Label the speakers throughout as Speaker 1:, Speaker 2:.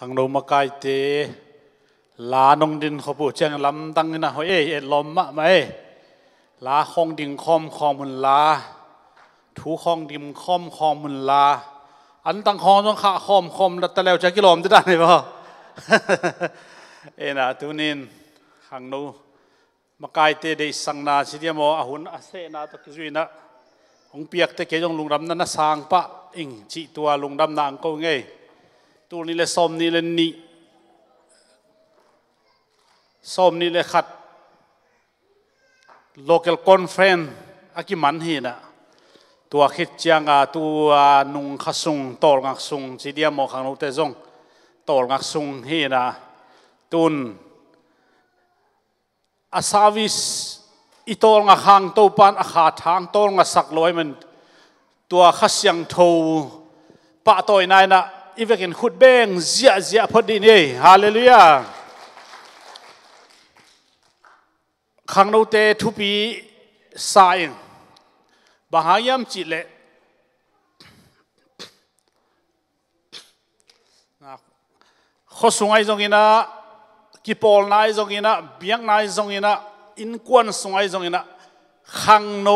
Speaker 1: ขังโนมาไกเตลานงดินขบุเจงลำตังนะเฮ้ยลมมะไหมลาคองดิ่งคอมคอมุนลาถูคองดิ่งคอมคอมุนลาอันตังคองต้องขาคอมแล้วแต่แล้วจะกิโลมจะได้ไหมพ่อเอ็นะตุนินขังโนมาไกเตได้สังนาสิเดียมอาหุนอาเซนาตะกิจุยนะองเปียกแต่เกยงลุงดำนั้นสางปะอิงจีตัวลุงดำนางก็ไงตัวนี้เลยส้มนี่เลยนี่ส้มนี่เลยขัด local conference อากิมันฮีนะตัวคิดจังตัวนุงขสุงตอลงักสุงสิเดียมอขังโนเตจงตอลงักสุงฮีนะตุนอาซาวิสอีตอลงักหางตัวปานอาขาทางตอลงักสักลอยมันตัวขัสยังทูปะตัวนายนะอีเวกินขุดเบ้งเสียพอดีนี่ฮาเลลูยาขังโนเตทุปีสายบางยามจิเลข้อสงไอจงอินะกิปอลนายจงอินะเบียงนายจงอินะอินควนสงไอจงอินะขังโน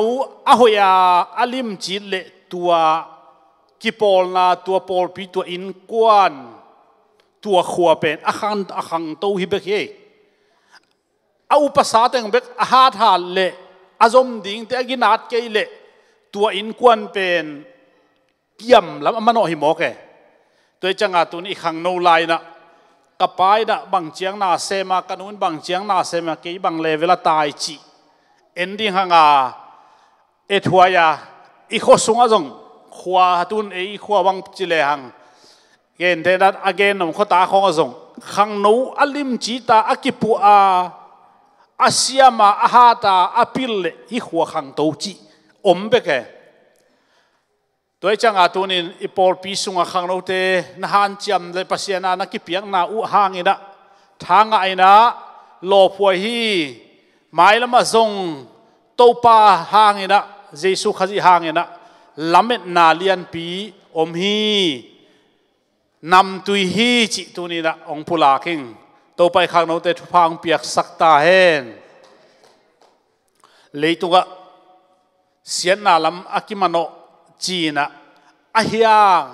Speaker 1: อาหุยาอาลิมจิเลตัวกิปอลนาตัวปอลปีตัวอินควนตัวขวบเป็นอาขังโตฮิเบกเฮเอาภาษาแต่งเบกอาหาทานเละอารมณ์ดิ่งแต่กินาดเกยเละตัวอินควนเป็นเกี่ยมแล้วมันโอหิมอกเอตัวจังหวะตัวนี้ขังโนไลนะกับไปนะบางเจียงนาเซมากันนู้นบางเจียงนาเซมาเกยบางเลเวลตายจีเอ็นดิ้งฮังอาเอทัวยาอีโคสุงอาจงขวาตุนอีขวาบางจิเลหังเกณฑ์เดนัดอเกนนมขตาของอาจงขังโนอลิมจีตาอากิปูอาเซียมาอาฮาตาอาปิลเลอีขวาขังโตจีอมเบกเอตัวจังอาตุนินอีปอลปีสุงขังโนเตนฮันจำเลยปัสยานานักกิเปียงนาอุหางอินะทางไอนะโลพวยฮีหมายละมาทรงโตปาหางอินะเยซูขจิหางอินะลำเม็ดนาเลียนปีอมฮีนำตุยฮีจิตุนินะองพุลาคิงโตไปขังโนเตทุพังเปียกสักตาเฮนเลยตุกะเสียนนาลำอากิมโนจีนะอาฮิยัง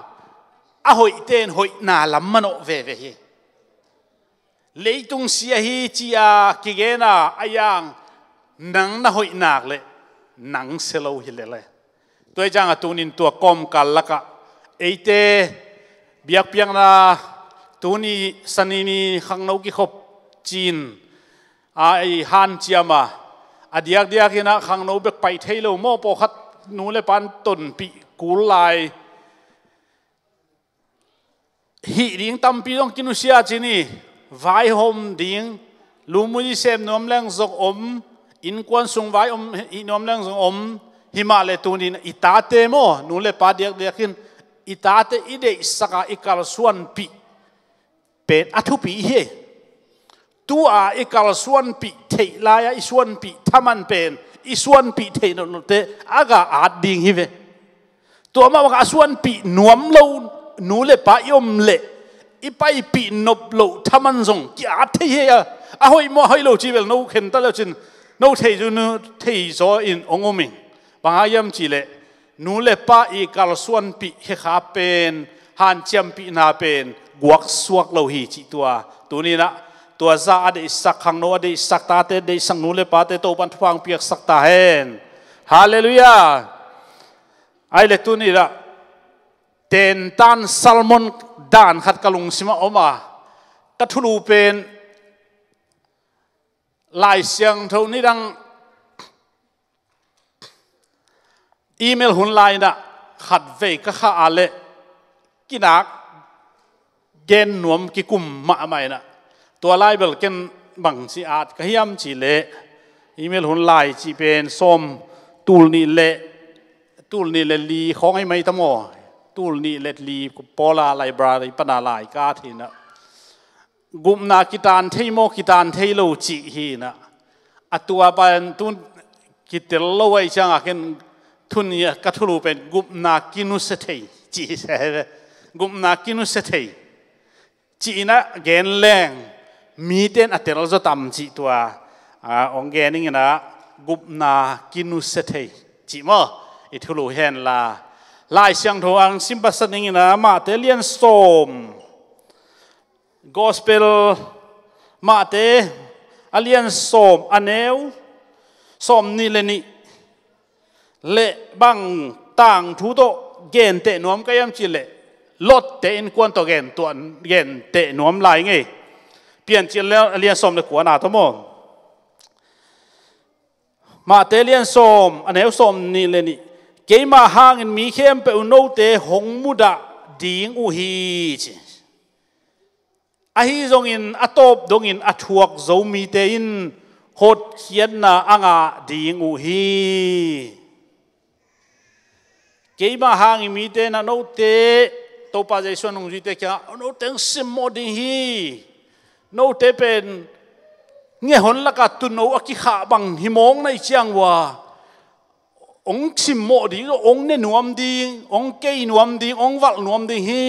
Speaker 1: อาหอยเตนหอยนาลำมันโอเวเวฮีเลยตุงเสียฮีจีอากิเกนาอายังนังน่ะหอยนักเลยนังเซโลฮิเลเลยตัวจังตุนินตัวกอมกัลละกะเอเตเบียกเปียงนาตุนีสันนีขังโนกิขบจีนไอฮันเจียมาอดียกนะขังโนเบกไปเทโลโมปอคัดนูเลปันตุนปีกูไลฮีดิ้งตั้มปีต้องกินุเสียจีนี่ไวหอมดิ้งลูมุยเซมนวมแรงจกอมอินควนสุงไวอมอินวมแรงจกอมหิมาเลตุนินอิตาเตโมนูเลปาเดียกินอิตาเตอิเดอิสกาอิกาลส่วนปีเป็นอัทุปีเฮตัวอิกาลส่วนปีเทลายอิส่วนปีถ้ามันเป็นอิส่วนปีเทนนเตอากาอาดดิ่งฮิเวตัวมาว่าส่วนปีนวมโลนูเลปายมเลอีไปปีนบโลถ้ามันส่งกี่อาเทียอะหอยมอหอยโลจีเวลนูเห็นตะเลจินนูเทจูนูเทโซอินองมิงบางยามจีเลนูเลปาอีกาลส่วนปีเฮขาเป็นฮันเจียมปีนาเป็นกวักสวกโลหิจิตัวนี้นะตัวซาอดีสักขังโนอดีสักตาเตอดีสังนูเลปาเตโตบันฟังเปียกสักตาเฮนฮาเลลูยาไอเลตุนี่ละเตนตันซัลมอนดานขัดกะลุงสิมาอมากัทุลูเป็นลายเสียงเท่านี้ดังอีเมลหุ่นไลน์นะขัดเวกข้าอาเลกินักเกณฑ์หนวมกิกุมมาใหม่นะตัวไลน์เบลเกนบังสีอาดก็พยายามจีเลอีเมลหุ่นไลน์จีเป็นส้มตูลนี่เลลีของไอ้ไม่ตั้มตูลนี่เลลีปอลาไลบรารีปนาไลกาทีนะกุมนากิตานเทโมกิตานเทโลจีฮีนะอัตัวเป็นตุนกิเตลโลไอจังอาเกนทุนยกัทลูเป็นกุมนากินุสเทจีเสกุมนากินุสเท จีน่ะเกณฑ์แรงมีเต้นอัตเตอร์จะตำจีตัวองเกณฑ์นี่นะกุบนากินุเสถีจีมั้งอิทุลุเห็นละลายเสียงทวังซิมบัสนี่นะมาเตเลียนสมGospel มาเตอเลียนสมอันเนวสมนี่เลยนี่เละบังต่างทุโตเกณฑ์เตะนวมก็ยังจีเละลดเตะอินกวนตัวเกณฑ์ตัวเกณฑ์เตะนวมลายไงเปลี่ยนจีแล้วเลียนสมเลยกวนอาทั้งหมดมาเตเลียนสมอันเนวสมนี่เลยนี่เกี่ยมาห่างอินมีเข้มเปอุโนเตหงมุดะดิ่งอุฮีจีอาฮีจงอินอัตบดงอินอัตวกโจมีเตอินหดเขียนนาอ่างดิ่งอุฮีเกี่ยมาห่างอินมีเตนะโนเตตัวปัจจัยส่วนหนึ่งจีเตक्याโนเตงซิมโมดิ่งฮีโนเตเป็นเงี้ยหนละกัดตุนโนอกิขาบังหิมงในเชียงว่าองชิมโมดิ่งองเนนวมดิ่งองเกยนวมดิ่งองวัลนวมดิ่งฮี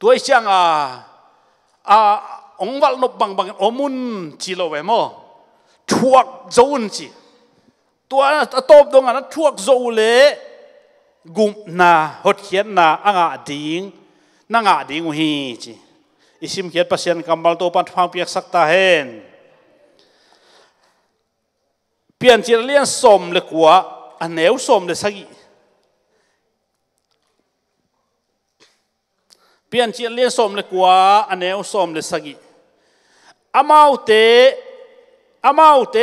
Speaker 1: ตัวเชียงองวัลนบบังบังอมุนจีโลเวโมทวกโจนจีตัวตบดงอันทวกโจเลกุมนาหดเขียนนาอ่างดิ่งนางดิ่งฮีจีอิสิมเขียนภาษาคำบาลตัวปันฟังเปียกสักตาเห็นเปลี่ยนจีเลียนสมเลยกว่าอันเนวสมเลยสักเปลี่ยนจีเลียนสมเลยกว่าอันเนวสมเลยสักอามาอุเต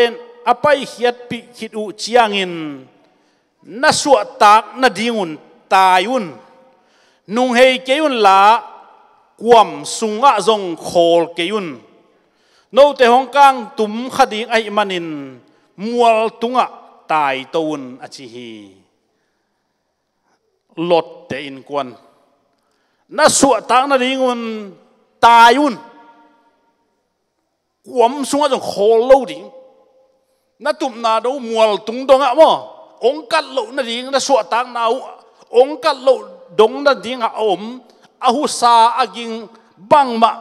Speaker 1: นอภัยเขียดปิขิดอุเจียงินนัสวตากนัดิงุนตายุนนุ่งเฮเกยุนละความสุงะจงโคลเกยุนโนเตหงกังตุมขดิงไอมันินมัวตุงะตายตูนอจิฮีลดเตอินกวนนัสวตากนัดิงุนตายุนความสุงะจงโคลโลดิงนัตุมนาดูมัวตุงดงะมั้งองกัดโลนัดิงนัสวตากนาองกัดโลดงนัดิงอะอมอาหุสาอากิงบังมา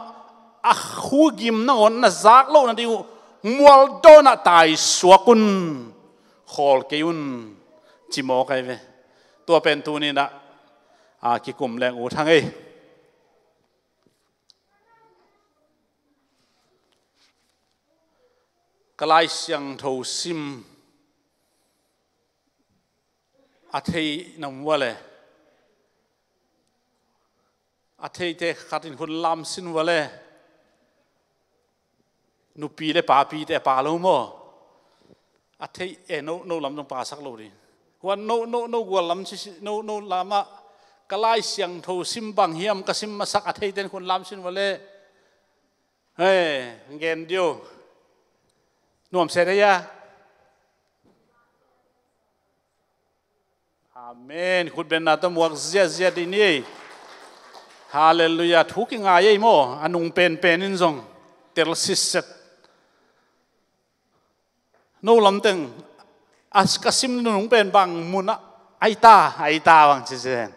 Speaker 1: อาหูกิมนั่งอนนัจักโลนัดิวมัวโดนตายสวกุนขอลเกยุนจิโมกันเวตัวเป็นตัวนี้นะกิกุมแรงอูทั้งกลายเสียงโทซิมอาเทยนำว่าเลยอาเทยเตะขัดอินคนลำสินวะเลยนูปีเลยป่าปีแต่ป่าลูมั้งอาเทยโนลำตรงป่าสักโลดิวันโนกัวลำชิโนลำอะกลายเสียงโทซิมบังเฮียมกสิมมาสักอาเทยเตะคนลำสินวะเลยเฮ้ยเงินเดียวนุ่มเสร็จยังอาเมนคุณเป็นนาตมวกเสียดีนี่ฮาเลลูยาทุกอย่างไงโมอันนุ่งเป็นนินซงเตลซิสเซตโนลำตึงอาสกัสิมนุ่งเป็นบางมุนะไอตาบางเจน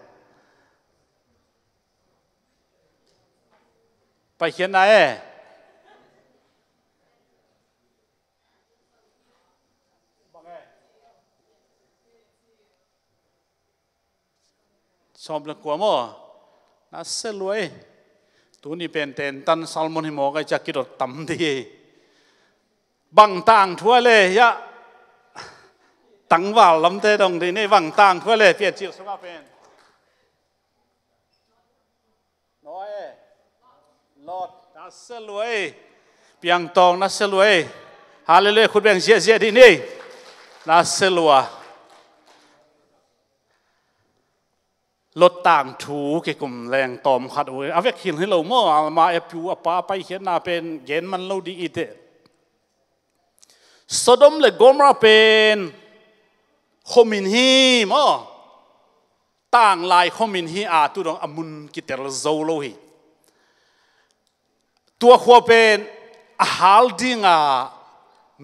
Speaker 1: ไปเขียนไหนชอบเรื่องกลัวมั้งน่าเสียรวยตัวนี้เป็นเต็นตันซัลมอนฮิโมก็จะกิดต่ำดีบังต่างทั่วเลยยะตั้งว่าลำเตดงดีนี่บังต่างทั่วเลยเปลี่ยนจิตสภาพเป็นน้อยลอดน่าเสียรวยเปียงตองน่าเสียรวยฮาเลลูยาคุณแบ่งเสียดีนี่น่าเสียรวยลดต่างถูเกี่ยวกับแรงตอมขัดโอ้ยเอาไว้ขินให้เราเมื่อมาเอพิวอปาไปเขียนนาเป็นเย็นมันเราดีอีเตสดมเลยกอมราเป็นคอมินฮีมั้งต่างลายคอมินฮีตัวดองอมุนกิเตลโซโลฮีตัวขวบเป็นฮัลดิง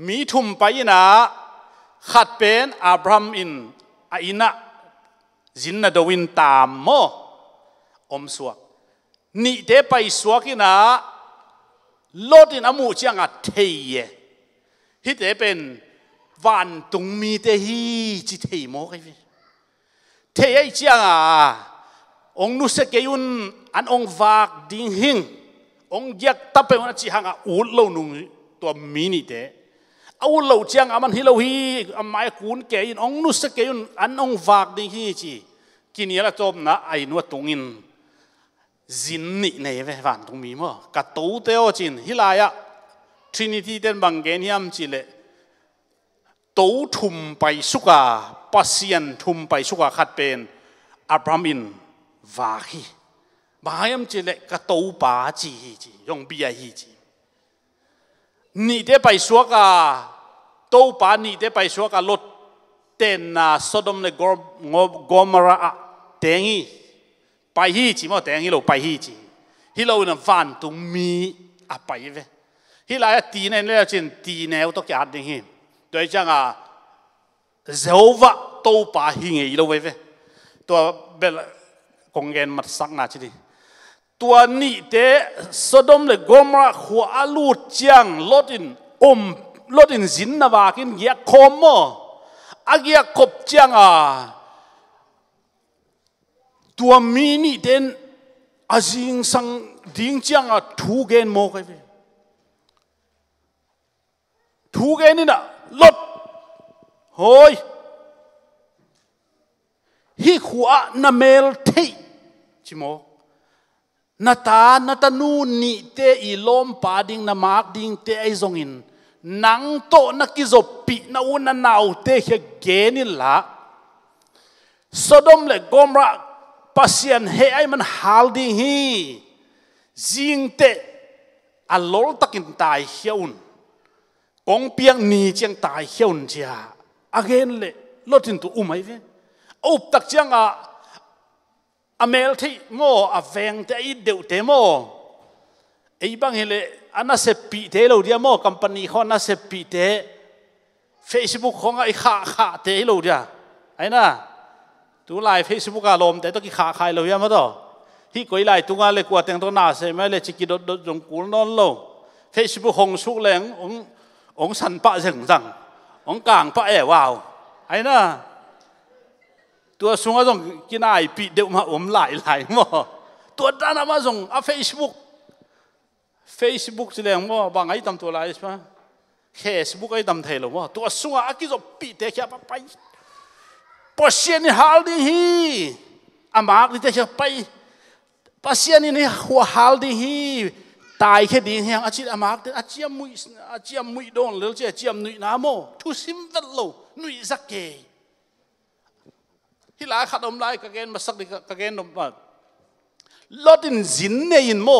Speaker 1: มีทุ่มไปนะขัดเป็นอับราฮัมอินอินะจินนาดวินตามโมอมสวก นี่เตไปสวกินะลดอินอมูจังอ่ะเทียฮิตเตเป็นวันตุงมีเตฮีจิเทียโมกันเทียจังอ่ะองนุสเกยุนอันองวากดิ้งหิงองยักตับเป็นวันจีหังอ่ะอุลโลนุงตัวมีนี่เตเอาโลจังอ่ะมันฮิโลฮีอ่ะไม่กุนเกยินองนุสเกยุนอันองวากดิ้งฮีจีกินยาละจบนะไอ้นัวตุงอินจินนี่ในเววันตุงมีมั้งกัตโตเตโอจินฮิลายะทรินิตี้เดนบังเกนิยมจิเลโตทุมไปสุกาปัสยันทุมไปสุกาขัดเป็นอับรามินวาฮีบางยามจิเลกัตโตปาจีจียงบียฮีจีนี่เดไปสุกาโตปานี่เดไปสุกาลดเต็นนาโซดมเลกอมราเตงีไปฮีจีมั้งเตงีเราไปฮีจีฮิเราเนี่ยฟันตุงมีอะไปเวฮิลายตีเนี่ยเราจินตีแนวต้องการดิ้งฮีโดยจังอ่ะเจ้าวะโตปาหิงเอเราเวตัวเบลกงเงินมัดสักนาทีตัวนี้เตโซดมเลกอมราหัวลูดจังลดอินจินนาวากินเยอะคอมอาเกียกบจังอ่ะตัวมีนี่เด่นอาจิงสังดิ้งจังอ่ะทูเกนโมกันทูเกนนี่นะลดโฮ้ยฮิขวานาเมลเทจิโมนาตานูนี่เตอีลมปาดิ้งนามาร์กดิ้งเตไอซงอินนังโตนักกิจปีนาอุนนาวเตะเกนิละโซดมเลกอมระปัสยันเฮไอมันฮัลดิฮีจิงเตอัลลอฮ์ตักินตายเขียวน์กงเปียงนีเจียงตายเขียวน์จ้าอาเกนเลลดทินตุอุมัยเวอุปตักเจียงอเมลที่โมอเวงเตอีเดวเตโมไอ้บางเฮเลอันนั้นเสพปีเตเราเดียโมคัมปานีเขาอันนั้นเสพปีเตเฟซบุ๊กของไอ้ขาเตเราเดียไอ้น่ะตัวไลน์เฟซบุ๊กอารมณ์แต่ต้องกี่ขาใครเราเดียมั้งต่อที่กุยไลน์ตัวงานเลยกว่าแต่งตัวหน้าเสร็จไหมเลยจิกิดดจงกูนอนโลเฟซบุ๊กของสุกแรงองสันปะเสียงจังองกลางปะแอวาวไอ้น่ะตัวสูงก็ต้องกินไอ้ปีเดียวมาหลายมั้งตัวด้านมาส่งเฟซบุ๊กสิเรื่องว่าบางไอ้ทำตัวอะไรใช่ไหมเฟซบุ๊กไอ้ทำเทลว่าตัวสูงอ่ะกิจปีเตะแค่ไปปัสยันนี่ฮัลดีฮีอามาร์กนี่เตะไปปัสยันนี่หัวฮัลดีฮีตายแค่ดีเฮียงอาชีพอามาร์กอาชีพมุยโดนหรืออาชีพนุยน้ำโมทุสิมเวลโลนุยสักเกยที่หลายขัดอมไล่กะเกนมาสักดิกะเกนอมมาลดอินจินเนี่ยอินโม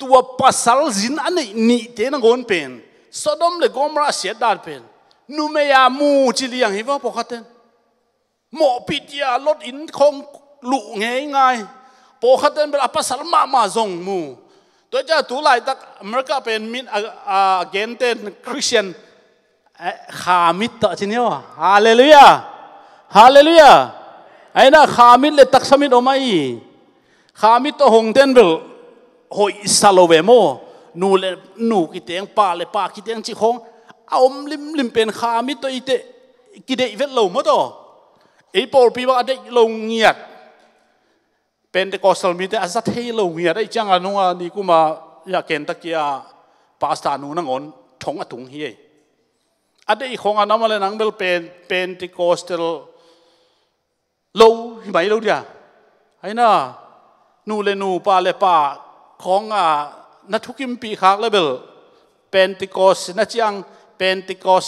Speaker 1: ตัวปัสสาวะจินอันนี้นี่เตนังโอนเป็นสดมเลกอมราเสียดาเป็นนูเมียมูจิเลียงฮิวะปกติหมอปิดยาลดอินคงลุงง่ายปกติเป็นปัสสาวะมาส่งมูตัวเจ้าตัวไล่ตักอเมริกาเป็นมินเกนเตนคริสเตียนขามิดต่อที่นี่วะฮาเลลูยาฮาเลลูยาไอ้น่ะขามิดเลยตักสมิดออกมาอีขามิดตัวหงเทนเบลหอยซาโลเวโมนูกิเตียงป่าเลยป่ากิเตียงจิคงเอาลิมเป็นขามิดตัวอีเตกิเดอีเวทโลมั้งตัวไอ้ปอลปีว่าเด็กลงเงียดเป็นเด็กออสเตรเลียอาจจะเทลงเงียดไอ้จังอันนู้นนี่กูมาอยากเห็นตะกี้ปาสตานูนั่งอ่อนทงถุงเฮียอันเด็กของอันนั้นมาเลยนังเบลเป็นเด็กออสเตรเลียโลไหมโลเดียไอ้น่ะนูเลนูป่าเลยป่าของนักทุกิมปีขากเลยเบลเป็นติโกสนักยังเป็นติโกส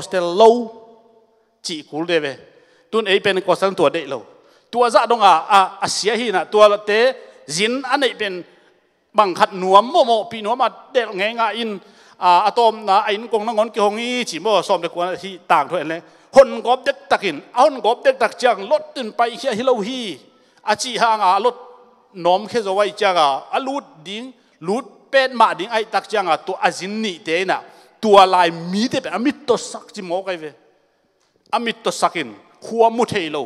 Speaker 1: เตลโลจีกูเดเวตุนไอเป็นติโกสตั้งตัวเด็กโลตัวจะดงเสียหินะตัวเตจินอันนี้เป็นบังคัดหนวมโมปีหนวมมาเด็กง่ายอินอะตอมนะไอ้นกงนังงอนเกี่ยวงี้จีโมสอมเด็กคนที่ต่างด้วยเลยคนกบเด็กตักินเอาคนกบเด็กตักจังลดตินไปเฮียฮิโลฮีอาจีหางลดน้อมแค่จะไว้จังลูดดิ้งลูดเป็นมาดิ้งไอ้ตักจังตัวอาจินนี่เตนะตัวลายมีเตเป็นอมิตตสักจิโมกันเวอมิตตสักินหัวมุเทโล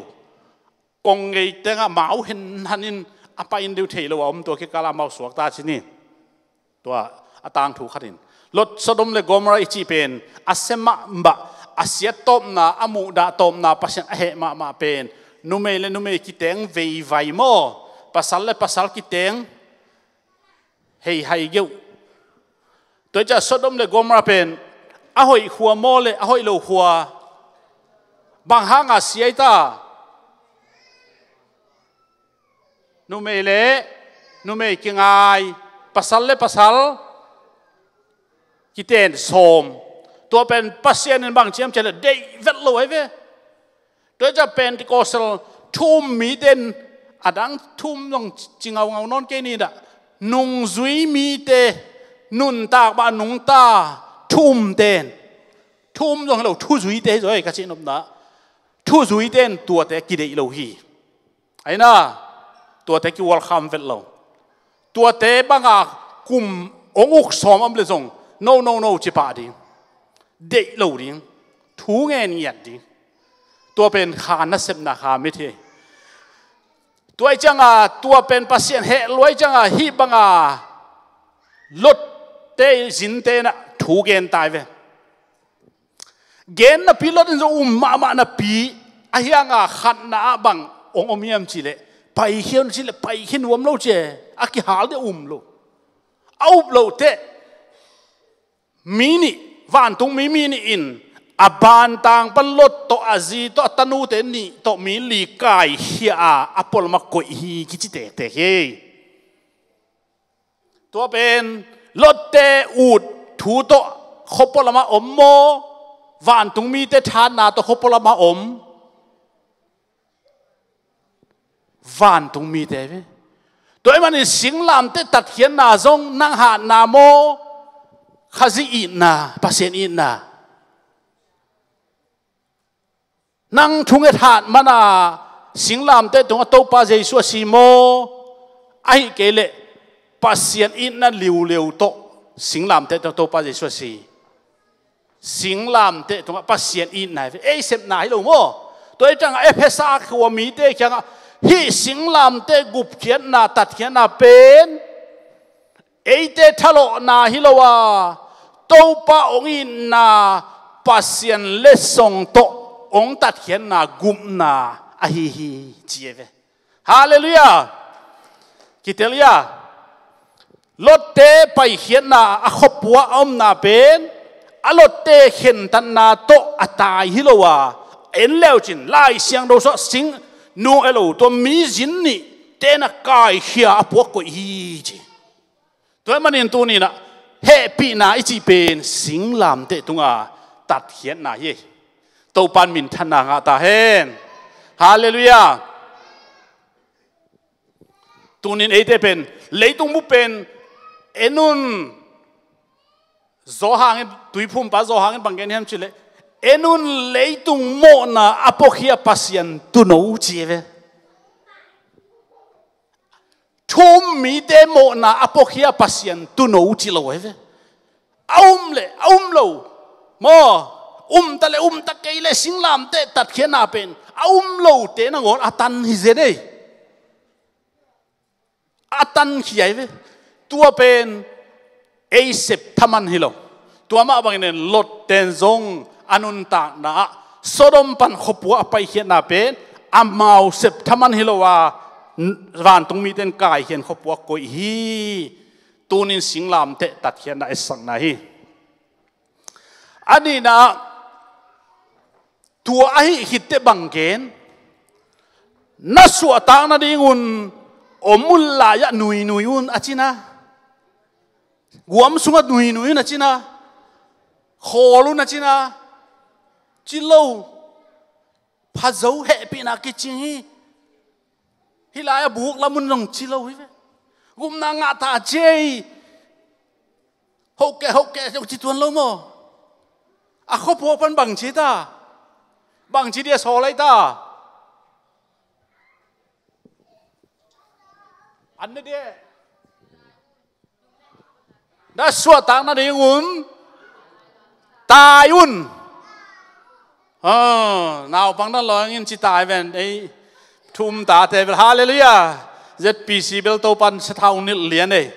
Speaker 1: กงไงแต่งมาเอาเห็นฮันิน apa in diu thei loตัวki kala mau suak ta chiniตัวatang thu kharin lot Sodom le Gomorrah ichi pen asema mba asia top na amu da top na pasien he ma pen nume kiteng vei vai mo pasal kiteng hei hai geuตัวจะSodom le Gomorrah pen ahoi khua mo le ahoi lo khua bang hanga siai ta nume kingai pasal kiten somตัวเป็นปัสเซียนบางเชียมเฉลเดย์เวทโลไว้เว้ตัวจะเป็นที่โกสลทุ่มมีเด่นอดังทุ่มต้องจิงเอานอนแค่นี้ด่ะนุงซุยมีเตนุนตากบ้านนุงตาทุ่มเด่นทุ่มต้องเราทุ่ซุยเตะด้วยกันชินบนะทุ่ซุยเด่นตัวแต่กิเลสเราฮีไอ้น่ะตัวแต่กิวอลคัมเวทโลตัวแต่บางกลุ่มองค์อุกสอมอันเบลซงno จิปาดิเด็กเหล่านี้ทูเงินหยัดดิตัวเป็นขานัสเซมนาขาไม่เทตัวไอ้จังตัวเป็นปัสเซียนเฮลอยจังฮีบังลดเตสินเตนะทูเงินตายเวเงินน่ะปีลดจะมาน่ะปีไอ้ยังขันน่ะบังองค์อมียมจิเลไปเขียนจิเลไปเขียนวมเราเจอากิหาลเดโลเอาเราเตมีนี่วันตรงมีนี่อินอบานต่างปันลดโตอาจีโตตันูเตนี่โตมีลีกายเฮียอปอลมาโกฮีกิจิเตเฮตัวเป็นลดเตอูดถูโตขบปลมาอมโมวันตรงมีเตทานนาโตขบปลมาอมวันตรงมีเตเวตัวมันนี่สิงลามเตตัดเขียนนาซงนางหานาโมข้าศึกอินนาปัสเซียนอินนานั่งทุ่งเอธานมานาสิงลามเตตรงตัวปัสเยซัวซีโมไอ้เกลปัสเซียนอินนั่นเลี้ยวโตสิงลามเตตรงตัวปัสเยซัวซีสิงลามเตตรงปัสเซียนอินไหนเอเซมไหนหรือโมตัวจังเอเพซ่าคือว่ามีเตจังฮีสิงลามเตกุบเขียนนาตัดเขียนนาเป็นเอเตทะโลนาฮิโลวาตัวป้าองอินนาปัสเซียนเลสงโตองตัดเขียนนากุมนาอะฮิเจียเวฮาเลลูยากิเตลียลดเตไปเขียนนาอะขบปัวอมนาเป็นอะลดเตเขียนตันนาโตอะตายฮิโลวาเอ็นเลวจินไล่เสียงโดสสิงนูเอโลตัวมีจินนี่เตนักกายเขียอพวกก็ฮีจีตัวมันเห็นตัวนี้นะเฮปีนาอิจิเป็นสิงลามเตตุงตัดเขียนนาเยตัวปันมินทนางาตาเฮนฮาเลลูยาตัวนี้เอเตเป็นเลยตุงมุเป็นเอนุนโซหางตุยพุ่มป้าโซหางบังเกนเฮมชิเลเอนุนเลยตุงโมนาอโปเคียปัสยันตุโนจีเวทุ่มมีเดโมนาอโปเคียปัสยันตุโนจิโลเวเอาโลโมตะเลตะเกยเลสิงลามเตตัดเขียนนาเป็นเอาโลเตนังออาตันฮิเซเดอาตันขี้ใหญ่เวตัวเป็นเอเซปทมันฮิโลตัวมาบางเนี่ยลดเตนซงอนุนตานาโซดมปันขบัวไปเขียนนาเป็นอามาเซปทมันฮิโลว่าวันตรงมีเต็นกายเขียนขบวกกอยฮีตัวนี้สิงลามเตะตัดเขียนได้สังนาฮีอันนี้นะตัวไอ้หิตเตบังเกนนัสวตางนาดิงุนอมุลลายะนุยอุนอาจินะกวมสุงัดนุยนะจินะโคลุนะจินะจิโลพะเจ้าเฮปีนักกิจิงฮีฮิลายบุกละมุนลงจิโลวิเวกุมนางาตาเจฮกเกจะจิตวนลงโมอะขบปันบังจิตาบังจิเดียโซไลตาอันนี้เดียดัชวตางนาดีงุนตายอุนนาวปังนั่นลอยงินจิตายเวนไอทุ่มตาเทวฮาเลลูยา ZPC bel to pan sa thau nil lian eh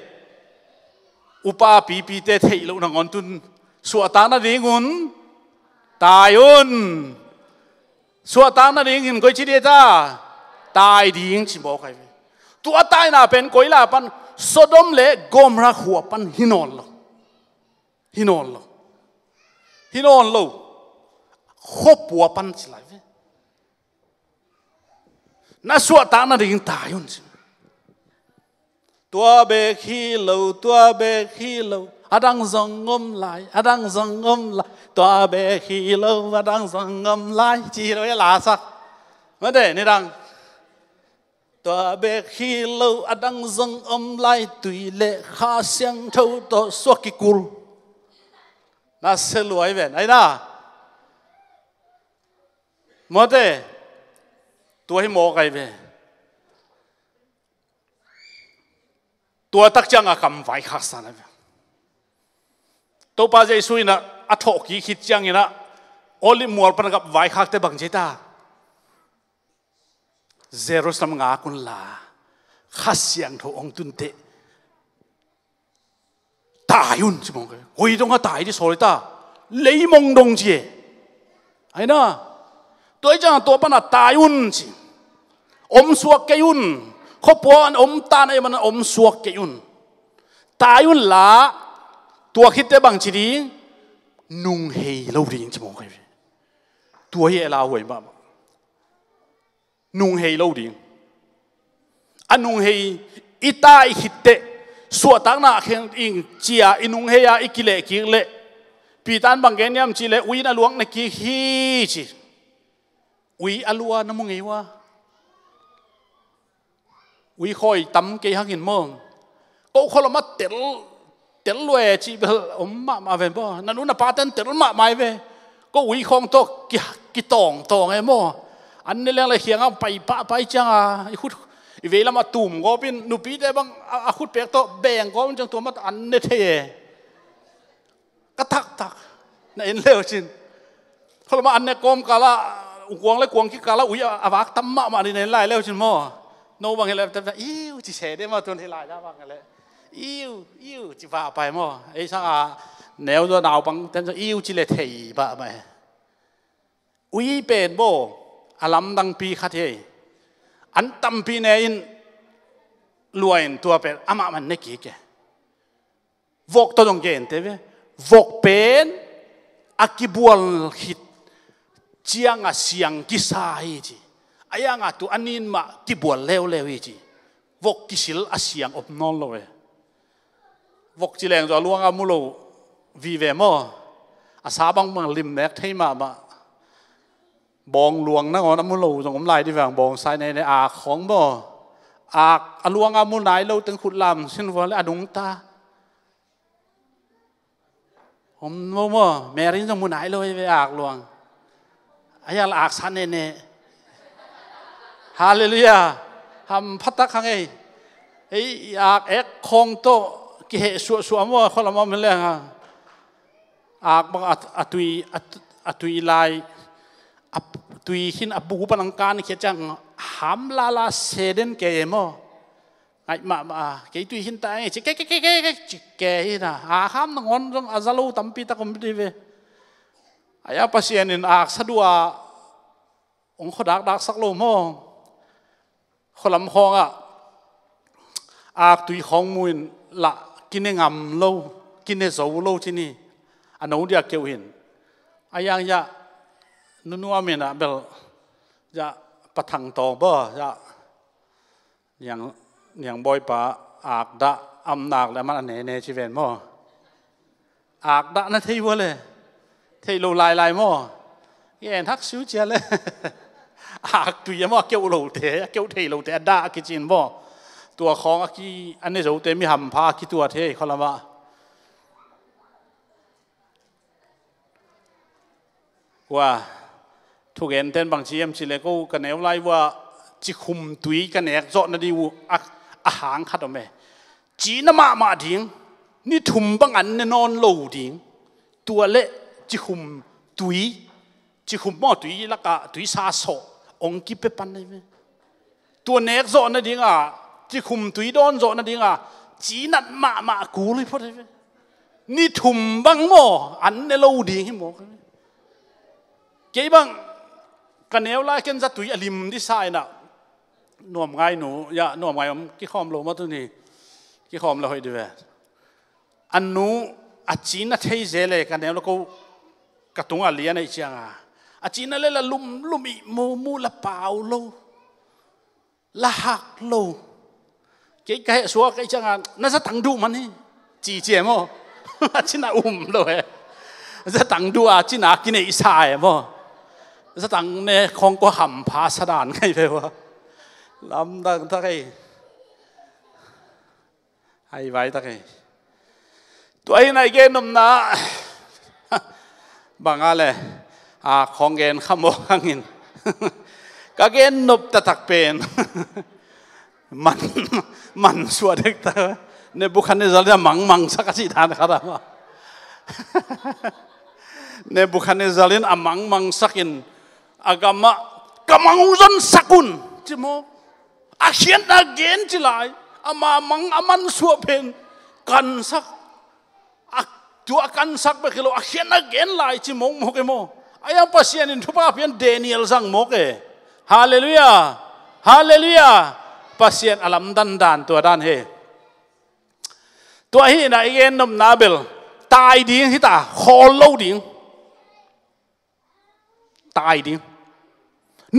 Speaker 1: upa pi te thei lo na ngon tun suata na dingun tayun suata na dingin koi chi ta tai ding chi mo kai tu atai na pen koi la pan Sodom le Gomorrah hua pan hinon lo khopua pan chi lai ve na suata na ding tayun tua be khi lo adang zong ngom lai tua be khi lo adang zong ngom lai chi lo ya la sak ma de ni dang tua be khi lo adang zong ngom lai tui le kha siang thâu to suak ki kul na se luai ve ai na ma de tua hi mo kai veตัวตักจังอะคำไว้ข้าสันนะตัวป้าใจสุยนะอัฐกีคิดจังนะโอลิมัวปนกับไว้ข้าแต่บังเจตาเซโรสมงาคุนลาข้าเสียงโถองตุนเตตายุนใช่ไหมคุยตรงก็ตายที่โซลิตาเลยมงดงเจไอ้นะตัวจังตัวปนตายุนสิอมสวกเกยุนเขาปอนอมตาในมันอมสวกเกยุนตายุนละตัวคิดแต่บางทีนี้นุ่งเฮเราดีจริงๆมั้งตัวเฮเราหวยบ้างนุ่งเฮเราดีอันนุ่งเฮอีตาอีคิดแต่สวดตั้งหน้าเข่งอิงเจียอินุ่งเฮียอีกิเลกิเลปีตันบางแกนยามจีเลวินาหลวงในกิฮีจีวิอลัวน้ำมึงไงวะวิคอยตั้มเกยหักินมองก็คนละมาเตลรวยจีเบลอมมาเว้นบ่นั่นนู่นน่ะป้าเต้นเตลมาไม่เว้ก็วิคองโตกิตองไอ้บ่อันนี้เรื่องอะไรเขียงเอาไปป้าไปจังอ่ะอีคุดอีเวลามาตุ่มก็เป็นหนูปีได้บ้างอาคุดเปียกโตแบ่งก็มันจังตัวมาอันนี้เท่ก็ทักนั่นเองเร็วจริงคนละมาอันนี้กลมกาละกวงและกวงคิดกาละอุ้ยอาวักตั้มมาในไล่เร็วจริงมั้งโน้บางอย่างแต่อิวจีเฉยได้มาตัวที่ไล่ได้บางอย่างอิวจีว่าไปมั้งไอ้ช่างแนวตัวหนาวบางแต่จะอิวจีเลเทียบ้าไหมอุ้ยเป็นโบอารมณ์ดังปีขัดเฮอันตั้มปีเนี่ยอินรวยตัวเป็นอามามันเนกี้แกวกตัวตรงเกณฑ์เต้เว้วกเป็นอากิบัวหิดเจียงเสียงกิสายจีไอ้ยังตัวอันนี้มากิบัวเลวจีวกกิสิลเสียงอบนอนเลยวกจีแรงจะล่วงอามุโลวีเวมอาสาบังมังลิมแม็กให้มาบองลวงนะงอน้ำมุโลตรงผมไล่ที่ฝั่งบองใส่ในอาของบ่อาลวงอามุนไหนเราตึงขุดลำเช่นว่าและอดุงตาผมว่าแม่รินตรงมุนไหนเลยไปอากลวงอายาละอากสันเน่ฮาเลลูยาทำพัตตะขังไอ้อากเอ็กคงโตกิเหสัวมั่วคนละมั่วมันเรื่องอากบางตุยลายตุยหินอบูปนังการเขียนจังหามลาเซเดนเกยมั้งไอ้มาเกยตุยหินตายจิเกยนะหามนังอนรงอาซาลูตัมปีตะกุมดีเวไอ้ปัสยานินอากสะดวกองค์ขดักสักโลมั้งคนลำคองอากตุยของมุนละกินในงำโลกินในโซโลที่นี่อันนู้นเดียกเกี่ยวหินไอ้ยังยะนัวเมียนะเบลจะปะทังตองบ่จะอย่างบอยปะอากดะอำนาจแล้วมันอันเนชีเวนมั้งอากดะนั่นที่ว่าเลยที่โลลายมั้งแย่ทักซิวเจียเลยอากตุยมั้งเกี่ยวโลเตะเกี่ยวเทโลเตะด่ากิจินบ่ตัวของกีอันนี้โลเตะมีหำพากีตัวเทเขาละว่าทุกเอ็นเต้นบางทีมสิเลกูกันแนวไล่ว่าจิคุมตุยกันแนกจอดนาดีวูอาหารขัดออกมาจีนมาดิ้งนี่ถุมบางอันนอนโลดิ้งตัวเละจิคุมตุยจิคุมหม้อตุยแล้วก็ตุยซาโซองกิเปปันได้ไหมตัวแนกจอดนาดิ้ง จีคุมตุยโดนโจนั่นเองอ่ะจีนัดมากูเลยพอดีนี่ทุ่มบังโมอันเนี่ยเราดีให้โมเกี่ยบังกันเนวไล่กันจะตุยอลิมที่ใส่น่ะหน่วมไงหนูอย่าหน่วมไงผมกี่ข้อมโลมาตัวนี้กี่ข้อมเราให้ดูอันนู้อาจีนน่ะเทเจเลยกันเนวแล้วก็กระตุ้งอะไรในเชียงอาจีนนั่นเลยละลุมอีมูละเปล่าโลละหักโลเกี่ยกันสัวกันเชียงน่าจะตั้งดูมันนี่จีเจมั้งอาจีน่ะเลยจะตั้งดูอาจีน่ะกินไอ้สายมั้งจะตั้งเนี่ยของก็ห่ำพาสดานไงไปวะลำดังตะไคให้ไว้ตะไคตัวไอ้นายเกณฑ์นมนะบางอะไรของเกณฑ์ขโมยข้างอินก็เกณฑ์นบตะตักเป็นมันสวดเด็กแต่เนี่ยบุคคลเนี่ยจะมังสักสิทานครับเนี่ยบุคคลเนี่ยจะเล่นมังสักินอากามะกำมังอุนสักุนจิโมอาเขียนอาเกณฑ์จิไลมังมันสวดเป็นกันสักตัวกันสักไปคือเราอาเขียนอาเกณฑ์ไลจิโมกเอโมอายังภาษาอินทุบะเพียนเดนิเอลสังโมกเอฮาเลลูยาฮาเลลูยาภาษาอัลลัมดันตัวด้านเฮตัวที่นายเอ็นนมนาเบลตายดิ้งที่ตาคอโลดิ้งตายดิ้ง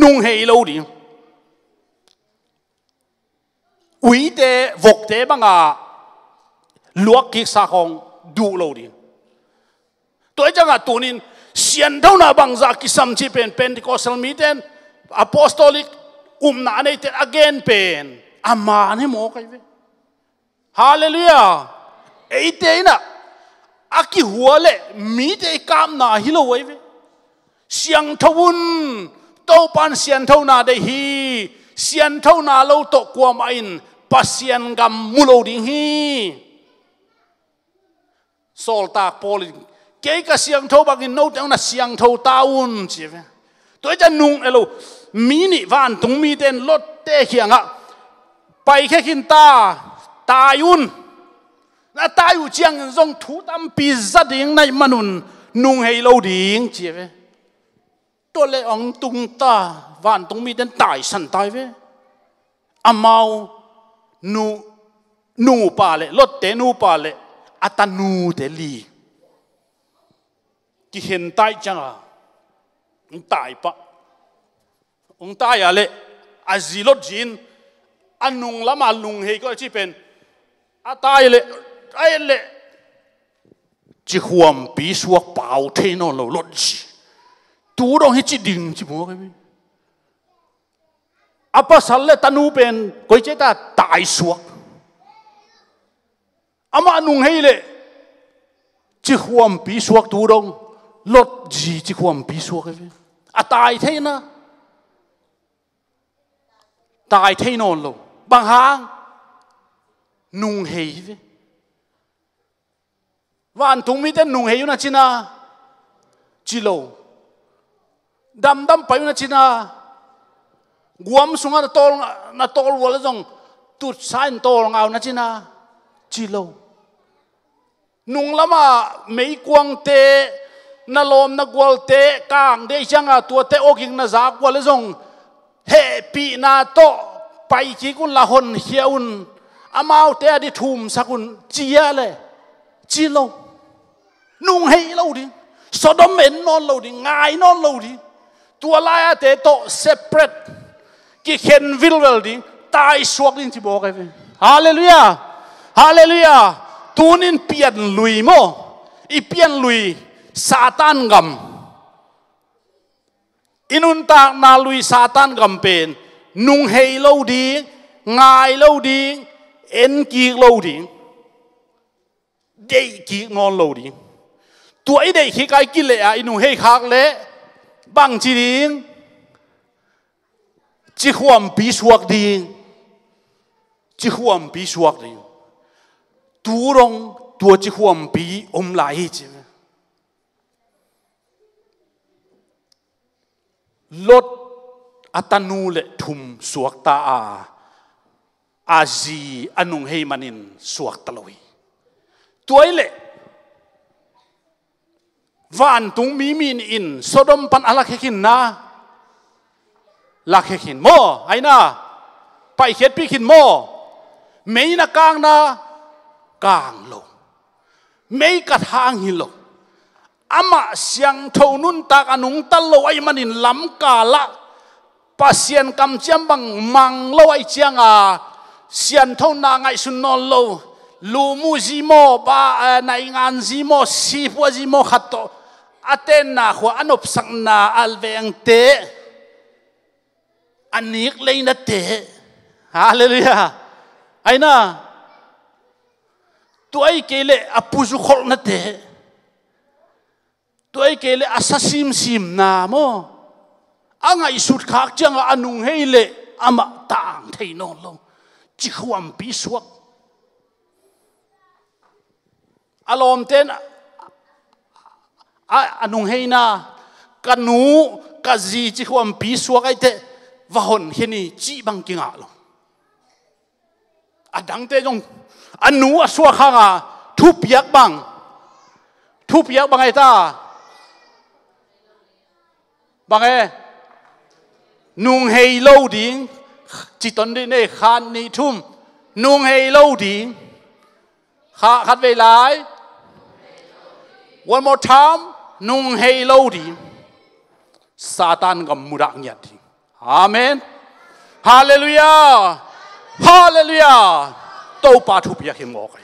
Speaker 1: นุ่งเฮโลดิ้งวิเดวกเดบังอาลวกกิสาของดูโลดิ้งตัวจังอ่ะตัวนี้เสียนเท่านั้นบางจากกิสัมชีเป็นที่ก็สลมีเตนอะโพสตอลิกนาในเตนอเกนเป็นอามาเนี่ยโมกันเว้ฮาเลลูยาไอ้เตน่ะอากิหัวเล่มีเตกามนาฮิโลไว้เว้เสียงทวุนโตปันเสียนเท่านาได้ฮีเสียนเท่านาเราตกความอินปัสเสียนกำมุโลดิ้งฮีโซลตากโพลิเกี่ยกับเสียงเท่าบางอินโน้ตเอาหน้าเสียงเท่าตาอุ่นใช่ไหมตัวจะนุ่งเอโลมีนี่วันตรงมีเต้นรถเตะเขียงอะไปแค่กินตายุ่นน่าตาอยู่เชียงทรงถูตามปีศาจดิ่งในมนุษย์นุ่งให้เราดิ่งใช่ไหมตัวเล็กองตุงตาวันตรงมีเต้นตายสันตายเว้อามานูปาเลรถเตนูปาเลอัตนูเตลีที่เห็นตายจังอ่ะตายปะตายอะไรอาจิลจินอันนุงละมาลุงเฮก็ที่เป็นอาตายเลยไอ้เลยจีขวมปีสวกเป่าเทนอนเราลดจีตัวเราให้จีดิ่งจีมัวกันไหมอาภาษาเลยตานูเป็นก๋วยเจ๊ตายสวกอามานุงเฮเลยจีขวมปีสวกตัวเราลดจีขวมปีสวกกันไหมอาตายเทนะตายเทนอนเราบางหางนุ่งเฮยวันทุ่งมีแต่นุ่งเฮยอยู่นะจีน่าจิโลดำไปอยู่นะจีน่ากวมสุงาตอลวัวแล้วจงตุดสายตอลเอานะจีน่าจิโลนุ่งละมาไม่กวงเตนลมนักวอลเตกางเดชังตัวเตโอกิงนาจากวอลแล้วจงเฮปีนาโตไปกี่กุนละหนเฮียอุนอามาเอาเตะดิทุ่มสักุนจียเลยจีโลนุ่งให้เราดิสดมเอ็นนอนเราดิง่ายนอนเราดิตัวลายเตะโตเซปเรตกี่เคนวิลเวลดิตายสวกดินที่บอกไอ้ฮาเลลูยาฮาเลลูยาตัวนี้เปลี่ยนลุยโมอีเปลี่ยนลุยซาตานกำอินุนตานาลุยซาตานกำเป็นนุ่งเฮโลดีง่ายโลดีเอ็นกีโลดีเด็กกีนอนโลดีตัวไอเด็กขี้ไก่กินเลยอ่ะอินุ่งเฮคักเละบังจีดิงจีขวมปีสวกดีจีขวมปีสวกดีตัวรงตัวจีขวมปีไหลจีลดอัตนูเลทุมสวกตา อาจีอันุงเฮมันินสวกตะลุยตัวเละวันตุงมีมินอินโซดมปันอะไรขินนะลักขินโมไอ้น่ะไปเขียนปีขินโมไม่นะกลางนะกลางลงไม่กระทางหินลงอามาเสียงทนุนตากอนุงตะลอยมันอินลำกาละปัสยันกำเจียมบังมังลอยเจียงเสียนทนาไงสุนนอลโลลูมูจิโมบาในงานจิโมสีฟัวจิโมขัดโตอาเตนนาหัวอันอบสังนาอัลเวงเตอันนี้เลยนะเตฮาเลลูยาไอ้น่ะตัวไอ้เกลอปุจุขลนะเตตัวไอ้เกลอาซาซิมนาโมอ่างไอสุดขากจังอนุงเฮเลอามาต่างเทนอนลงจิความปีสวกอารมณ์เต้นอนุงเฮนากันหนูกันจีจิความปีสวกไอเตว่าหนเฮนี่จีบังกิงอาลงดังเตจงอนุสวกข้างทุบยักบังไอตาบังเอนุงเฮโลดิงจิตตนดีเนขานนิทุมนุงเฮโลดิงขัดเวลา one more time นุงเฮโลดิงซาตานกับมุรักยัดอาเมนฮาเลลูยาฮาเลลูยาโตปาทุบยาเขมอกไอ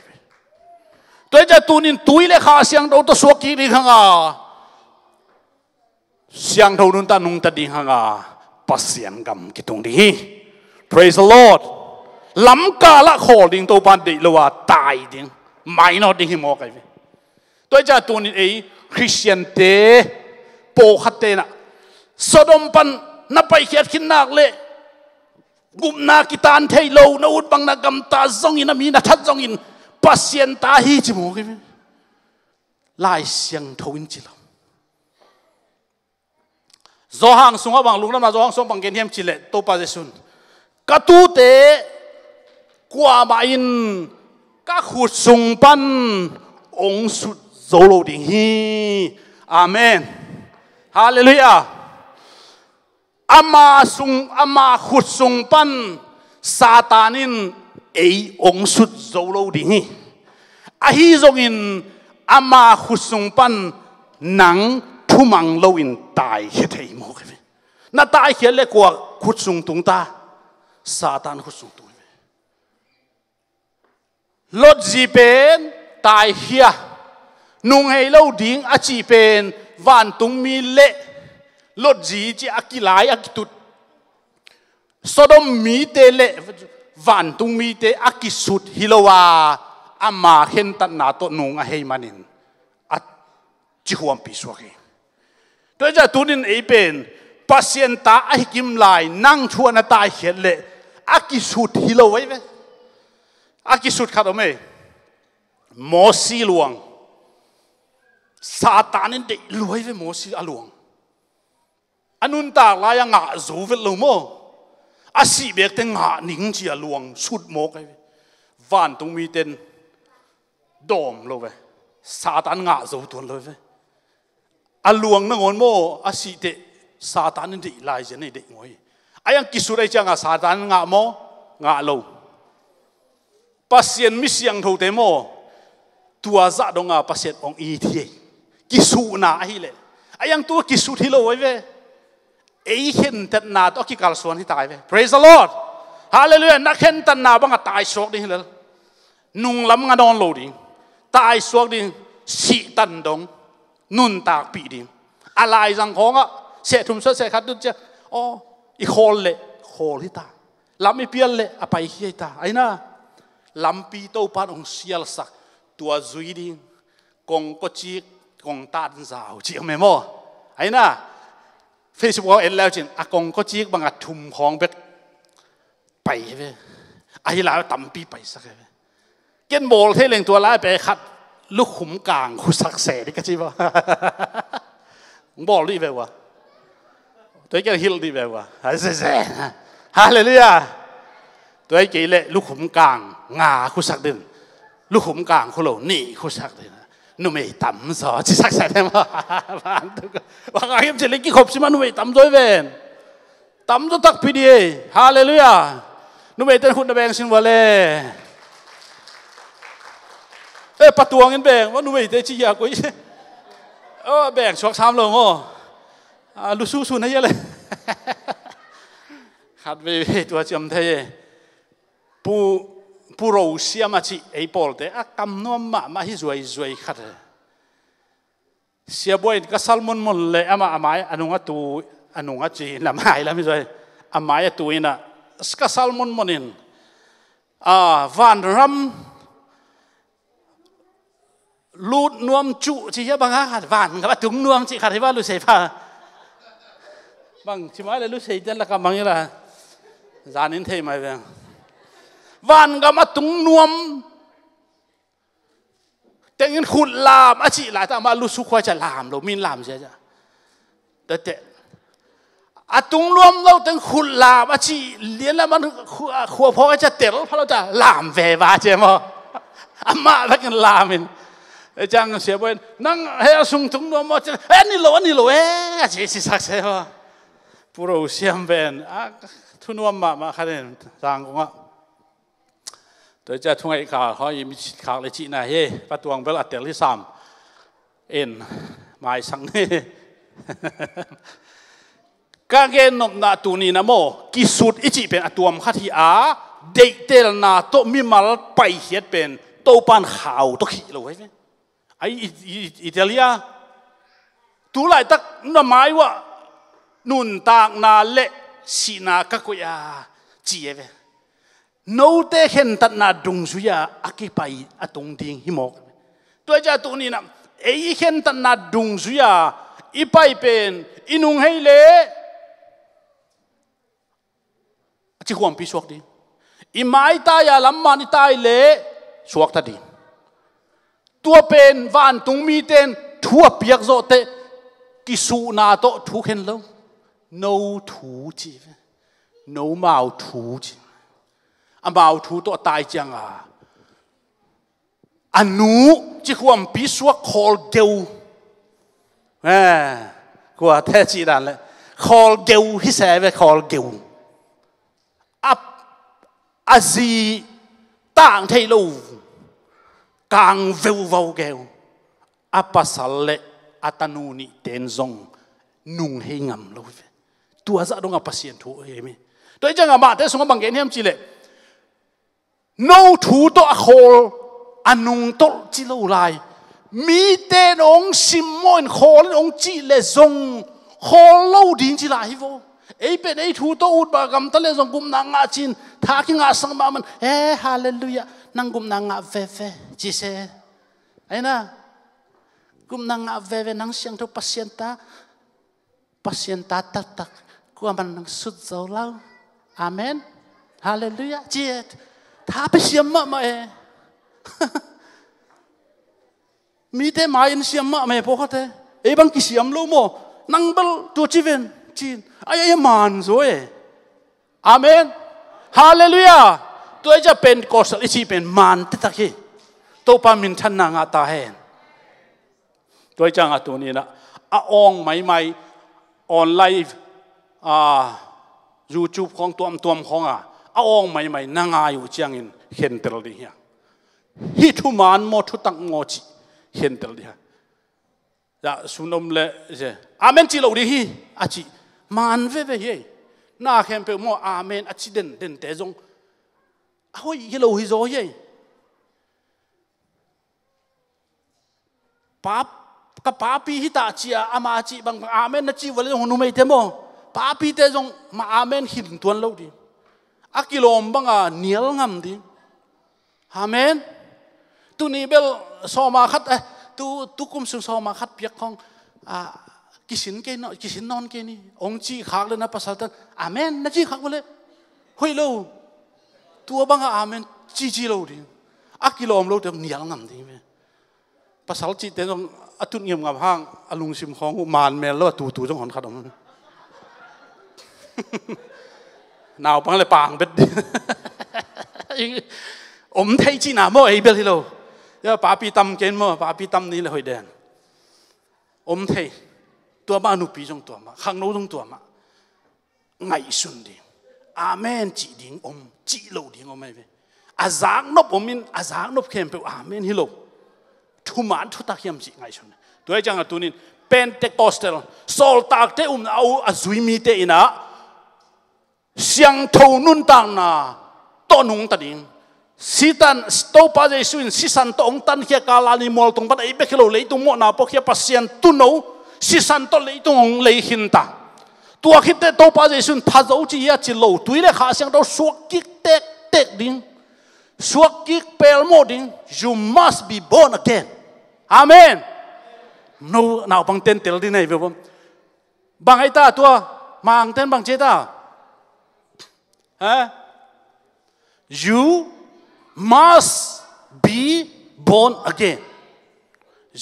Speaker 1: ตัวจะตูนินตุยเลขาเสียงโตตัวสวกีดิขังเสียงเท่านุนตานุงตัดดิขังปัสยันกำกิตงดี praise the Lord ล้ำกาละขอดิ่งตัวปันดิลว่าตายดิ่งไม่นอดิ่งหิมอกไอตัวจะตัวนี้คริสเตียนเตโปขัดเตนะสดมปันนับไปเขียนขินนักเละกุมนากิตานเทโลนาอุดบังนากำตาจงอินมีนัทัดจงอินปัสยันตาฮีจิมอกไอลายเสียงทวินจิลZohang sunga bang lungnam na zohang song bang genhiam chile to pa jesun katu te kwa ma in ka khut sung pan ong sut zolo ding hi amen hallelujah ama khut sung pan satanin ei ong sut zolo ding hi a hi zong in ama khut sung pan nangทุมังโลวินตายเฉยๆมั้งน่าตายเฉยเลยกว่าขุดสุงตุงตาซาตานขุดสุงตุงลดจีเป็นตายเฮียนุ่งให้เราดิ้งอาจีเป็นวันตุงมีเละลดจีจีอากิลายอากิตุดสดมมีเตเละวันตุงมีเตอากิสุดฮิโลวาอามาเห็นตันนาโตนุ่งอาเฮมันินอาจิฮวมปีสวกีตัวจะตุนินเป็นปัสยันตาไอกิมลายนั่งชวนตายเขียนเลยอากิสุดฮิโลไว้ไหมอากิสุดขัดเอาไหมโมสีหลวงซาตานินเด็กรวยไว้โมสีอหลวงอันนุนตากลายงะจูเวลโลโมอาศิเบกเตงะนิ่งจีอหลวงสุดโมกไอ้วันตรงมีเต็นดอมโลไว้ซาตานงะจูตัวเลยไว้อลวงนั่งอนโมอาศิเตซาตานนี่ลายเจนี่เด็กงอยไอ้ยังกิสุได้จังซาตานงะโมงะโลปัสยันมิเสียงทูเตโมตัวจะดงปัสยันองอีทีกิสุนาไอ้เลยไอ้ยังตัวกิสุที่โลไว้เว้ไอ้เห็นแต่นาตัวกิกาลส่วนที่ตายเว้ praise the Lord hallelujah นักเห็นแต่นาบังตายสวกดิเลยนุ่งล้ำงานอนโลดิตายสวกดิสีตันดงนุนตากปีดิอะไรสังของเสถุมเสขัดดุจอ๋ออีโคลเลยโคลที่ตาลำไม่เปลี่ยนเลยอภัยเฮียตาไอ้น่ะลำปีโตปานองเสียลสักตัวจุยดิกงก็จีกงตาดสาวจีไม่หม้อไอ้น่ะเฟซบุ๊กเอ็นแล้วจินอากงก็จีบังอัดทุ่มของเบ็ดไปเว้ไอ้ลาวตั้มปีไปสักเว้เกณฑ์โบลเทเลงตัวร้ายไปขัดลูกขุมกลางคุสักเสดิกันจีบ่บอกรีบไปวะตัวแกฮิลดีไปวะฮาเลลูยา ตัวไอ้เกลเลยลูกขุมกลางงาคู่สักดินลูกขุมกลางคู่เรานี่คู่สักดินนุ่มไม่ต่ำซอจิสักใส่ได้มั้ยบ้านทุกว่าไงยังจะเล็กกี่ขบสิมันนุ่มไม่ต่ำด้วยเวนต่ำตัวตักพีดีฮาเลลูยานุ่มไม่เต้นคุณตะแบงสินวะเลยประตูเงินแบงว่านุ่มไม่เต้นชี้ยากุยแบงชกซ้ำลงอ๋อลูสู้สู้นั่นยังเลยขัดไปตัวจำเทปูเราเสียมาจีไอ้ปอลเตะกำนัวมาฮิจวยขัดเสียบ่อยก็สัลมอนเลยอามาอนุงตูอนุงจีละไม่ละไม่จวยอามาตัวน่ะสกัสัลมอนนินวันรำลูดนวมจุจีจะบังคับวันกับถุงนวมจีขัดที่ว่าลูเสียผ้าบางชิมาเลยลูเสียจันละกับบางอย่างละจานินเทไม่เป็นวันก็มาตุงนวมแต่เงินขุดลามอาชีหลายแต่มาลุสุขว่าจะลามเรามีลามใช่ไหมแต่ตุงนวมเราแต่ขุดลามอาชีเลี้ยงแล้วมันขัวพอจะเตะเพราะเราจะลามเวบาใช่ไหมอามาถ้ากันลามินจังเสียไปนั่งให้สุงตุงนวมมาจะนี่โลเจ๊สิสักเสียว่าผู้เราเสียมเป็นทุนวมมาขนาดจังก็ตัวจะทุ่งไอ้ข่าวเขายังมีข่าวเลยจีน่ะเฮ้ประตูงเวลาเตะที่สามหมายสังนี่การเกณฑ์นบนาตัวนี้นะโมกิสุดอีจีเป็นตัวมขัดที่เด็กเตลนาโตมีมาลไปเหียดเป็นโตปานข่าวโตขี้เลยไหมไออิตาลีตัวไหนตักน่าหมายว่านุนตากนาเละสีนากักยาจีเอเวโน้ตเห็นตัดนาดงสุยาอักไปอตรงดิ่งหิมอกตัวเจ้าตัวนี้นะเห็นตัดนาดงสุยาอีไปเป็นอินุงให้เละจีความพิสวกดีอีไม้ตายาลำมันตายเละสวกทัดดีตัวเป็นวันตุงมีเต้นทั่วเปียกโจเตกิสูนาโตทุกเห็นแล้ว no ถูจีno เมาถูจีเมาถูตัวตายจังอันนู้จีความพิสวก call เกวกว่าแท้จีนั่นเลย call เกวฮิเซเว call เกวอาจีต่างเทโลกางเววเกวปัสสาวะอัตนูนิเตนซงนุ่งให้งามเลยตัวจะต้องปัสเซียนถูกเห็นไหมโดยจังมาแต่สมมติบางอย่างเนี่ยมันจีเลยโน้ถูตัวโคลอันนุ่งตัวจีโลไลมีเตนองซิมมอนโคลองจีเลซงโคลเล่าดิ้งจีไลโวเป็นถูตัวอุดบากรรมตะเลซงกุมนางอาจินทักงาสังมามันฮาเลลูยานางกุมนางอาเฟจีเซไอ้นะกุมนางอาเวนังเสียงทุกpasien ta takกูมันนังสุดเจ้าเล่าอาเมนฮาเลลูยาเจ็ดถ้าไปเสียมมามีแต่มาอินเสียมมาพอเขาเบังกิเสียมลูโมนังเบลตัวจีเวนจีนไอ้มันสวยอาเมนฮาเลลูยาตัวจะเป็นกอสลิชีเป็นมันติดตะกี้ตัวปามินทันนางอาตาเฮนตัวจังตัวนี้นะองใหม่ออนไลน์YouTube ของตัวขององใหม่นางอายุจังอินเห็นเตลดีฮะฮิทุมานโมทุตังโมจิเห็นเตลดีฮะจะสุนมเลเจอาเมนจิโลดีฮีอาจิมันเว่เย่น่าเข้มเปโมอาเมนอาจิเด่นเตจงเฮ้ยฮิโลฮิโซเย่ปั๊บกับป้าปีฮิตาจีอามาจีบางอาเมนนัจีวันนี้หนูไม่เทโมป้าปีเตจงมาอาเมนหินตัวเราดีอากิโลมบังเนียลงามดีอาเมนตุนีเบลสอมาคัดตุกุมสุสอมาคัดเปียกของกิสินเกนกิสินนอนเกนี่องจีขากเลยนะภาษาตันอาเมนนัจีขากเลยเฮ้ยเราตัวบังอาเมนจีเราดีอากิโลมเราเต็มเนียลงามดีไหมภาษาจีเตจงอตุนเงียบงับห้างอลุงซิมของมานเมลแล้วตูจังหอนขัดออกมาหนาวปังเลยปางเป็ด
Speaker 2: thấy chi nào mà ấy biết đi đâu giờ bà bị tâm kiến mà bà bị tâm ní là hồi đèn thấy tua ba nụ bị trong tua mà khang nấu trong tua mà ngày xuân đi amen chỉ điên chỉ lâu điên ấy về giáng nộp mình giáng nộp khem phải amen hi lâu thu mãn thu tác hiểm chỉ ngày xuân tôi chẳng là tôi nên Pentecostal sol tak te au azui mi te ina siang thâu nun tang na to nung ta ding sitan sto pa jesuin sisan to ong tan khia kala ni mol tung pat ei be khelo lei tung mo na po khia pasien tu no sisan to lei tung ong lei hin ta tua khit te to pa jesuin tha zo chi ya chi lo tui le kha siang do suak kik tek tek ding suak kik pel mo ding you must be born again amen no nào bằng tên tel đi này về không bằng ai ta tua mang tên bằng chế ta hả you must be born again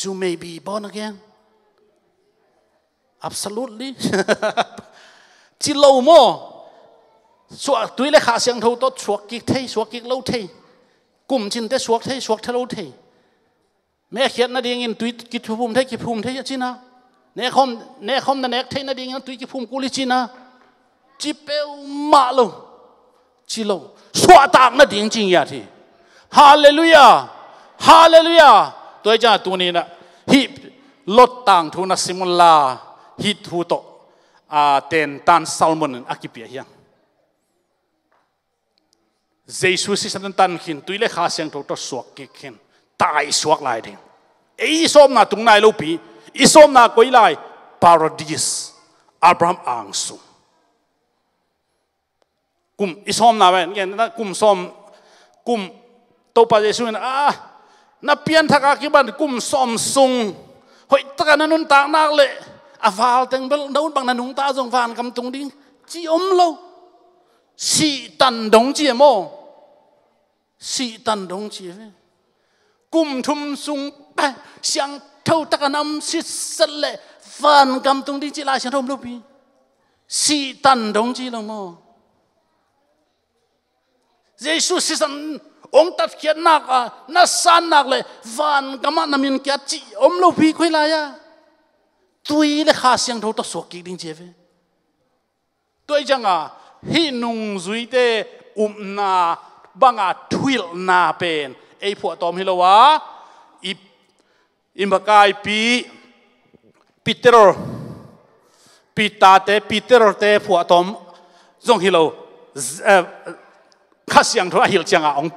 Speaker 2: you may be born again absolutely chỉ lâu mo suak tuy là khá sang thâu tốt suak kik lâu thay cùng chín te suak lâu thay mẹ khiết na điên in tùy kịp phum thế chứ na nè không na nè thấy na điên in tùy kịp phum cú li chứ na chỉ bèo mạ lâu chỉ lâu xóa tang na điên chính ya thì hallelujah tôi cho tu ni na hi lót tang thu na simula hi thu to ten tan salmon akipia hiang Jesus sisan tan khin tùy le khá siang to suak kik khin tai suak lại đi, ấy xóm na tung nai lâu pi, ấy xóm na quay lại paradise, Abraham ang sung, kum ấy xóm na vậy, nghe na kum xóm, kum tàu pa Giêsu na pian thắc cái ban kum xóm sung, hội tất cả na nun tang nak lệ, vào từng bên đâu bằng na nung ta dùng van cầm tung đi, chỉ lâu, sĩ tần đống chỉ mô, sĩ tần đống chỉ vậy. Cùng thum sung sang thâu tất cả năm xịt sắt lệ van cầm tung đi chỉ lại sang thôm lúc đi sĩ tần đồng chí là mò Jesus sisan ông tắt khiết nạc na san nạc lệ van cầm ăn nằm kia chỉ lúc đi quay lại à tuy là khá sang thâu tất số kỹ đình chế về tôi chẳng hi nung duy tê na bang thuil na pen ai phụ tôm hi lâu á, imakai Peter te phụ tôm giống hi lâu, khát siang thôi hiểu chăng ông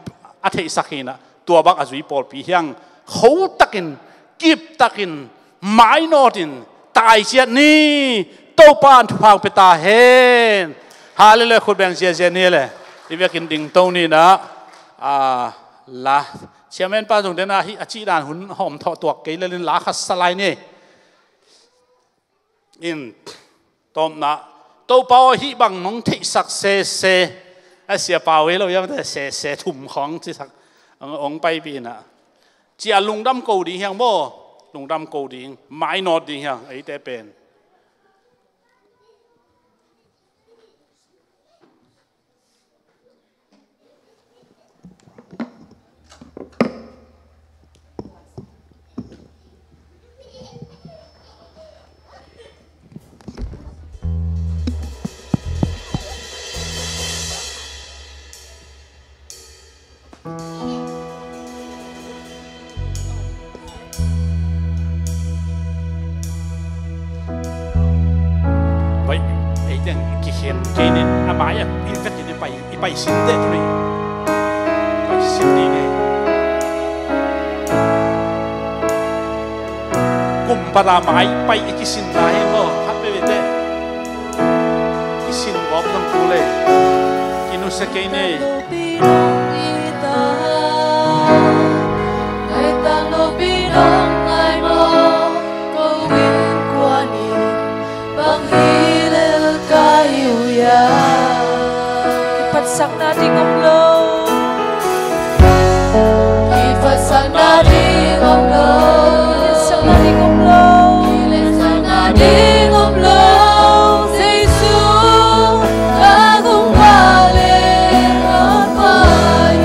Speaker 2: thấy sắc hi na, tua bác azui Paul pi hiang, hậu takin, kip takin, mai notin, tai chiết ni, tàu pan phang peta hen, hallelujah khut beng sia ni le, ibekin ding tàu ni na, là chairman pa dùng đến là chỉ đàn hun hòm thọ tuộc cái lên lá khát salai nè in tôm na tàu bao hi bằng nông thị sắc xe xia bao ấy rồi nhưng mà xe thùng khoáng chỉ sắc ông bay bi na chỉ lùng đâm cầu đi hàng bo lùng đâm cầu đi mãi nọt đi hàng ấy té bền vậy ấy tiếng cái hiện cái nên mãi đi vết thì bay xin đấy thôi bay xin đi này cùng para mãi bay cái xin lại mà hát về đấy cái xin góp trong khu này cái nó sẽ cái này
Speaker 3: Sang na đi ngom lâu,
Speaker 4: sang na đi ngom lâu,
Speaker 3: sang na đi ngom lâu,
Speaker 4: sang na đi ngom lâu, Giêsu ta cùng qua lên ngón vai.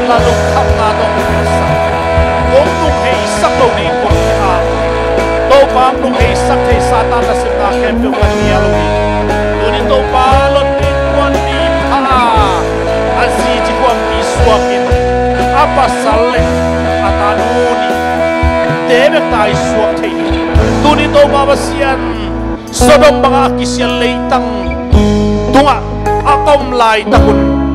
Speaker 1: là lúc khắp na đông biết sắc ông nung hay sắc đâu đi qua cái à đâu ba nung hay sắc hay Satan là xem na kem biểu cái nia luôn tôi đi đâu ba lót đi quan đi anh si chỉ quan đi suakin apa sale atanuni debe tai suak thei tôi đi đâu ba basian Sodom banga kisian leitang tunga akom lai takun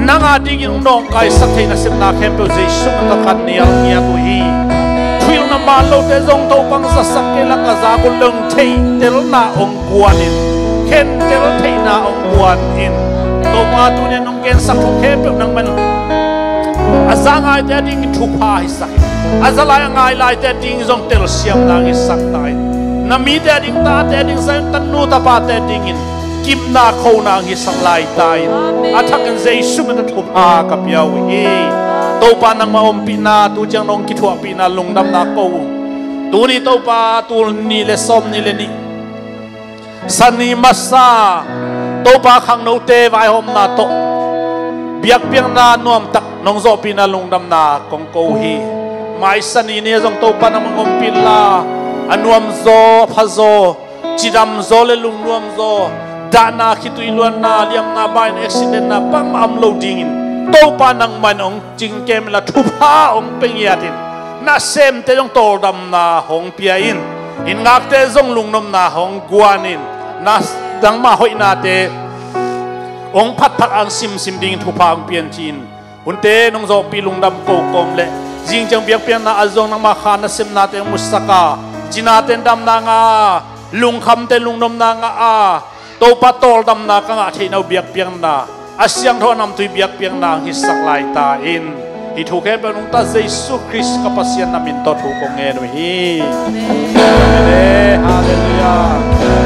Speaker 1: nanga dingin nong kai sakthei na semna khempe jesu ta kan nial nia tu hi thil na ma lo te zong to pang sa sakke la ka za ko leng thei tel na ong guanin khen tel thei na ong guan in to ma tu ne nong ken sak khempe nang man azangai te ding thu pha hi sak azalai ngai lai te ding zong tel siam nang hi sak tai na mi te ding ta te ding san tan nu ta pa te ding in kim na khâu na ngi sang lai tai athak an zai sum na thup a ka piao hi to pa nang ma om pi na tu chang nong ki thua pi na lung dam na ko tu ni to pa tu ni le som ni le ni sani masa to pa khang no te vai hom na to biak piang na nuam tak nong zo pi na lung dam na kong ko hi mai sani ne jong to pa nang om pi la anuam zo phazo chidam zo le lung nuam zo dana khitui luan na liam na bain accident na pam am loading in to pa nang man ong jing kem la thu pha ong peng yatin na sem te jong tol dam na hong pia in ngak te jong lung nom na hong guanin na dang ma hoi na te ong phat phat ang sim sim ding thu pha ang pian chin hun te nong zo pi lung dam ko kom le jing jang biak pian na azong nang ma kha na sem na te musaka jina ten dam na nga lung kham te lung nom na nga a to patol dam na ka nga thei no biak piang na asyang tho nam tui biak piang na hi sak lai ta in hi thu ke pe nong ta Jesu Christ ka pasien na min to thu ko nge no hi amen hallelujah